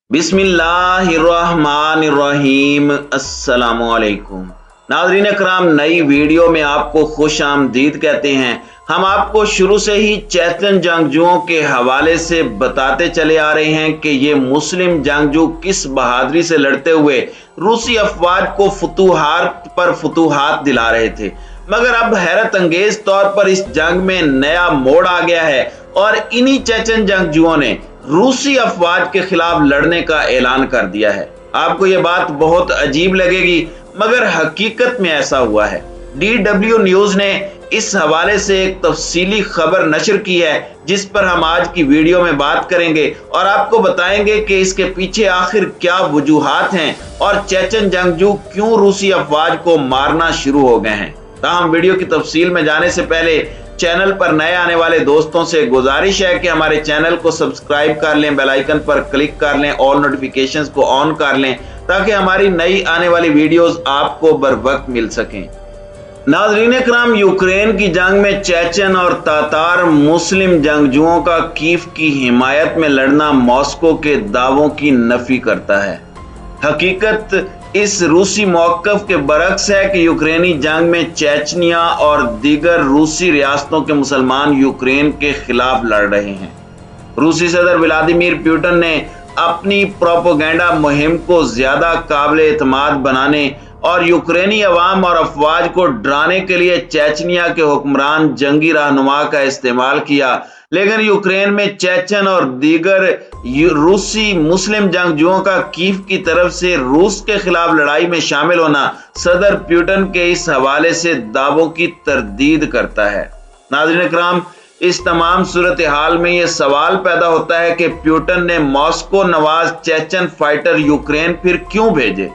बिस्मिल्लाहिर्रहमानिर्रहीम। अस्सलामुअलैकुम नाज़रीन अकराम, नई वीडियो में आपको खुश आमदीद कहते हैं। हम आपको शुरू से ही चेचन जंगजुओं के हवाले से बताते चले आ रहे हैं कि ये मुस्लिम जंगजू किस बहादुरी से लड़ते हुए रूसी अफवाज को फतूहात पर फतूहात दिला रहे थे। मगर अब हैरत अंगेज तौर पर इस जंग में नया मोड़ आ गया है और इन्हीं चेचन जंगजुओं ने रूसी अफवाज के खिलाफ लड़ने का ऐलान कर दिया है। आपको ये बात बहुत अजीब लगेगी, मगर हकीकत में ऐसा हुआ है। DW न्यूज ने इस हवाले से एक तफसीली खबर नशर की है, जिस पर हम आज की वीडियो में बात करेंगे और आपको बताएंगे कि इसके पीछे आखिर क्या वजूहात हैं और चेचन जंगजू क्यों रूसी अफवाज को मारना शुरू हो गए हैं। ताहम वीडियो की तफसील में जाने से पहले चैनल पर नए आने वाले दोस्तों से गुजारिश है कि हमारे चैनल को सब्सक्राइब कर लें, बेल आइकन पर क्लिक कर लें, ऑल नोटिफिकेशंस को ऑन कर लें ताकि हमारी नई आने वाली वीडियोस आपको बर वक्त मिल सकें। नाज़रीन इकराम, यूक्रेन की जंग में चेचन और तातार मुस्लिम जंगजुओं का कीव की हिमायत में लड़ना मॉस्को के दावों की नफी करता है। हकीकत इस रूसी मौक़िफ़ के बरक्स है कि यूक्रेनी जंग में चेचनिया और दीगर रूसी रियासतों के मुसलमान यूक्रेन के खिलाफ लड़ रहे हैं। रूसी सदर व्लादिमीर पुतिन ने अपनी प्रोपेगेंडा मुहिम को ज्यादा काबिल एतमाद बनाने और यूक्रेनी अवाम और अफवाज को डराने के लिए चेचनिया के हुक्मरान जंगी रहनुमा का इस्तेमाल किया, लेकिन यूक्रेन में चेचन और दीगर रूसी मुस्लिम जंगजुओं का कीव की तरफ से रूस के खिलाफ लड़ाई में शामिल होना सदर पुतिन के इस हवाले से दावों की तरदीद करता है। नाज़रीन इकराम, इस तमाम सूरत हाल में यह सवाल पैदा होता है कि पुतिन ने Moscow Nawaz Chechen fighter Ukraine फिर क्यों भेजे।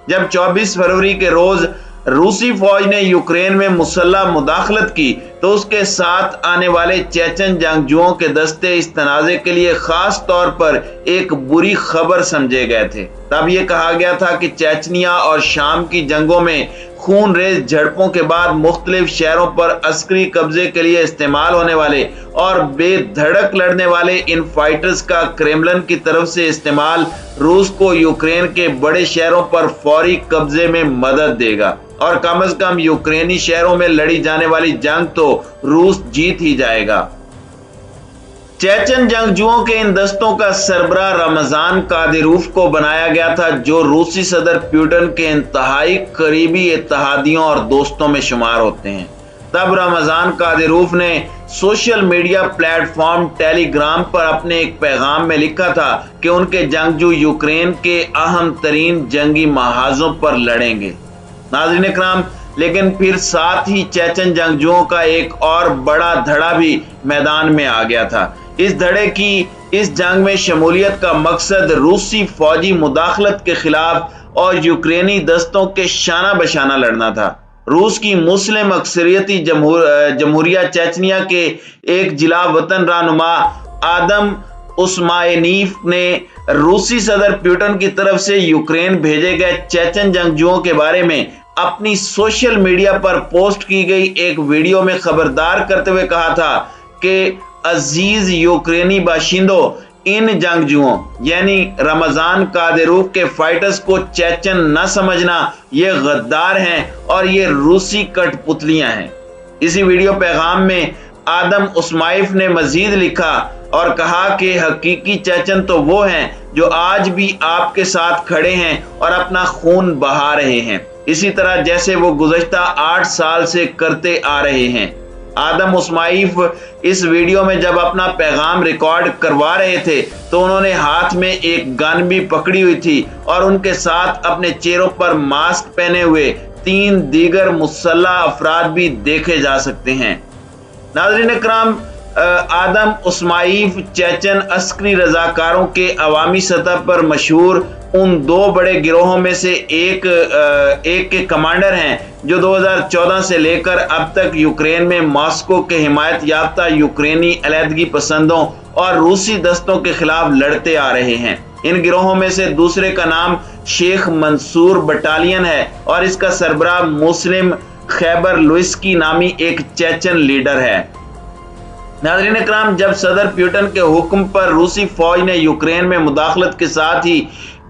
जब 24 फरवरी के रोज रूसी फौज ने यूक्रेन में मुसल्लह मुदाखलत की तो उसके साथ आने वाले चेचन जंगजुओं के दस्ते इस तनाज़े के लिए खास तौर पर एक बुरी खबर समझे गए थे। तब यह कहा गया था कि चेचनिया और शाम की जंगों में खून रेज झड़पों के बाद मुख्तलिफ शहरों पर अस्करी कब्जे के लिए इस्तेमाल होने वाले और बेधड़क लड़ने वाले इन फाइटर्स का क्रेमलिन की तरफ से इस्तेमाल रूस को यूक्रेन के बड़े शहरों पर फौरी कब्जे में मदद देगा और कम अज कम यूक्रेनी शहरों में लड़ी जाने वाली जंग तो रूस जीत ही जाएगा। चेचन जंगजुओं के इन दस्तों का सरबराह रमजान कादिरोव को बनाया गया था, जो रूसी सदर पुतिन के इंतहाई करीबी इत्तेहादियों और दोस्तों में शुमार होते हैं। तब रमजान कादिरोव ने सोशल मीडिया प्लेटफॉर्म टेलीग्राम पर अपने एक पैगाम में लिखा था कि उनके जंगजू यूक्रेन के अहम तरीन जंगी महाजों पर लड़ेंगे। नाज़रीन इकराम, लेकिन फिर साथ ही चेचन जंगजुओं का एक और बड़ा धड़ा भी मैदान में आ गया था। इस धड़े की इस जंग में शमूलियत का मकसद रूसी फौजी मुदाखलत के खिलाफ और यूक्रेनी दस्तों के शाना बशाना लड़ना था। रूस की मुस्लिम अक्सरियती जमहूरिया चेचनिया के एक जिला वतन रहनुमा आदम उस्माइनीफ ने रूसी सदर पुतिन की तरफ से यूक्रेन भेजे गए चेचन जंगजुओं के बारे में अपनी सोशल मीडिया पर पोस्ट की गई एक वीडियो में खबरदार करते हुए कहा था कि अजीज यूक्रेनी बाशिंदों, इन जंगजुओं यानी रमजान कादिरोव के फाइटर्स को चेचन न समझना, ये गद्दार हैं और ये रूसी कठपुतलियां हैं। इसी वीडियो पैगाम में आदम उस्माइफ ने मजीद लिखा और कहा कि हकीकी चेचन तो वो हैं जो आज भी आपके साथ खड़े हैं और अपना खून बहा रहे हैं, इसी तरह जैसे वो गुज़श्ता 8 साल से करते आ रहे हैं। आदम उस्माइफ इस वीडियो में जब अपना पैगाम रिकॉर्ड करवा रहे थे तो उन्होंने हाथ में एक गन भी पकड़ी हुई थी और उनके साथ अपने चेहरों पर मास्क पहने हुए 3 दीगर मुसल्लह अफराद भी देखे जा सकते हैं। नाज़रीन इकराम, आदम उस्माइफ चेचन अस्करी रजाकारों के अवामी सतह पर मशहूर उन 2 बड़े गिरोहों में से एक के कमांडर हैं जो 2014 से लेकर अब तक यूक्रेन में मॉस्को के हिमायत याफ्ता यूक्रेनी अलहदगी पसंदों और रूसी दस्तों के खिलाफ लड़ते आ रहे हैं। इन गिरोहों में से दूसरे का नाम शेख मंसूर बटालियन है और इसका सरबराह मुस्लिम खैबर लुइस्की नामी एक चेचन लीडर है। नाज़रीन इकराम, जब सदर प्यूटन के हुक्म पर रूसी फौज ने यूक्रेन में मुदाखलत के साथ ही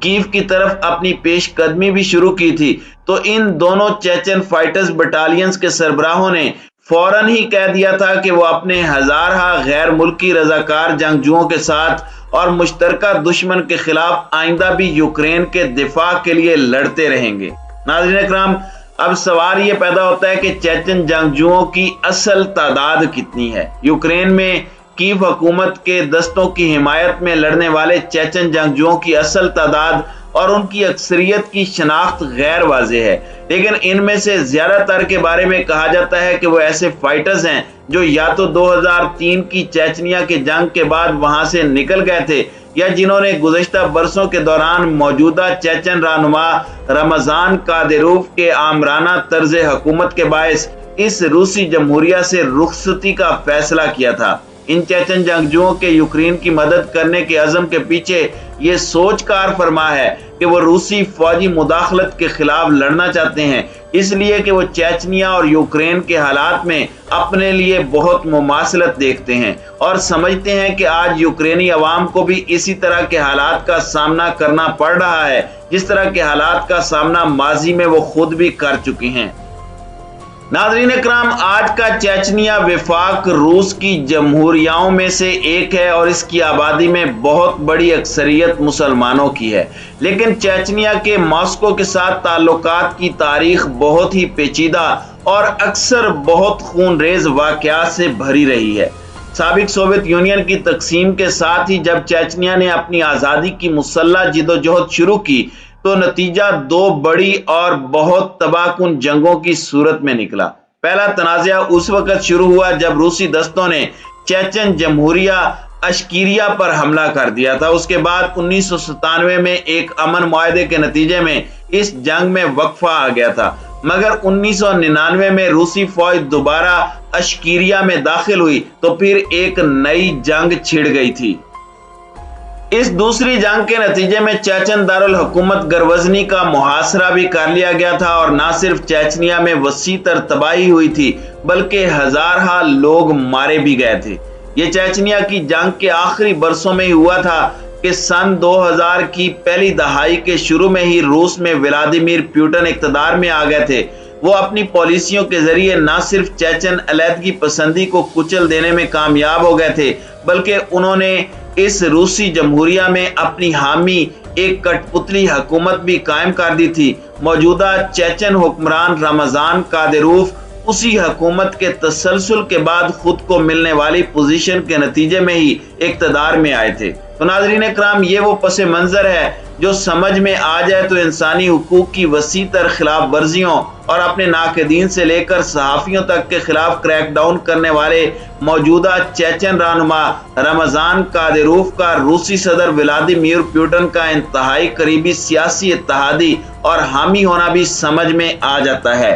कीव की तरफ अपनी पेशकदमी भी शुरू की थी, तो इन दोनों चेचन फाइटर्स बटालियंस के सरबराहों ने फौरन ही कह दिया था कि वो अपने हजारहा गैर मुल्की रजाकार जंगजुओं के साथ और मुश्तरका दुश्मन के खिलाफ आइंदा भी यूक्रेन के दिफा के लिए लड़ते रहेंगे। नाज़रीन इकराम, अब सवाल ये पैदा होता है कि चेचन जंगजुओं की असल तादाद कितनी है। यूक्रेन में कीव हुकूमत के दस्तों की हिमायत में लड़ने वाले चेचन जंगजुओं की असल तादाद और उनकी अक्सरियत की शनाख्त गैर वाज़ेह है, लेकिन इनमें से ज्यादातर के बारे में कहा जाता है कि वो ऐसे फाइटर्स हैं जो या तो 2003 की चेचनिया के जंग के बाद वहां से निकल गए थे, या जिन्होंने गुज़श्ता बरसों के दौरान मौजूदा चेचन रहनुमा रमजान कादिरोव के आमराना तर्ज हुकूमत के बायस इस रूसी जमहूरिया से रुखसती का फैसला किया था। इन चेचन जंगजुओं के यूक्रेन की मदद करने के अज़म के पीछे ये सोच कार फरमा है कि वो रूसी फौजी मुदाखलत के खिलाफ लड़ना चाहते हैं, इसलिए कि वो चेचनिया और यूक्रेन के हालात में अपने लिए बहुत मुमासलत देखते हैं और समझते हैं कि आज यूक्रेनी अवाम को भी इसी तरह के हालात का सामना करना पड़ रहा है जिस तरह के हालात का सामना माजी में वो खुद भी कर चुके हैं। नाज़रीन इकराम, आज का चेचनिया विफाक रूस की जमहूरियाओं में से एक है और इसकी आबादी में बहुत बड़ी अक्सरियत मुसलमानों की है, लेकिन चेचनिया के मॉस्को के साथ ताल्लुकात की तारीख बहुत ही पेचीदा और अक्सर बहुत खूनरेज वाक़यात से भरी रही है। साबिक सोवियत यूनियन की तकसीम के साथ ही जब चेचनिया ने अपनी आज़ादी की मुसल्लह जिदोजहद शुरू की तो नतीजा दो बड़ी और बहुत तबाहकुन जंगों की सूरत में निकला। पहला तनाज़ा उस वक्त शुरू हुआ जब रूसी दस्तों ने चेचन जमहूरिया अशकीरिया पर हमला कर दिया था। उसके बाद 1997 में एक अमन मुआहदे के नतीजे में इस जंग में वक्फा आ गया था, मगर 1999 में रूसी फौज दोबारा अशकीरिया में दाखिल हुई तो फिर एक नई जंग छिड़ गई थी। इस दूसरी जंग के नतीजे में चेचन दारुल हुकूमत गरवजनी का मुहासरा भी कर लिया गया था और न सिर्फ चेचनिया में वसी तर तबाही हुई थी बल्कि हजारहा लोग मारे भी गए थे। ये चेचनिया की जंग के आखिरी बरसों में ही हुआ था कि सन 2000 की पहली दहाई के शुरू में ही रूस में व्लादिमीर पुतिन इक़्तिदार में आ गए थे। वो अपनी पॉलिसियों के जरिए न सिर्फ चेचन अलहदगी पसंदी को कुचल देने में कामयाब हो गए थे बल्कि उन्होंने इस रूसी जमहूरिया में अपनी हामी एक कठपुतली हुकूमत भी कायम कर दी थी। मौजूदा चेचन हुक्मरान रमजान कादिरोव उसी हुकूमत के तसलसल के बाद खुद को मिलने वाली पोजीशन के नतीजे में ही इक़्तिदार में आए थे। तो नाज़रीन इकराम, ये वो पस मंजर है जो समझ में आ जाए तो इंसानी हुकूक की वसी तर खिलाफ वर्जियों और अपने नाक़दीन से लेकर सहाफ़ियों तक के खिलाफ क्रैकडाउन करने वाले मौजूदा चेचन रहनुमा रमजान कादिरोव का रूसी सदर व्लादिमीर पुतिन का इंतहाई करीबी सियासी इत्तेहादी और हामी होना भी समझ में आ जाता है।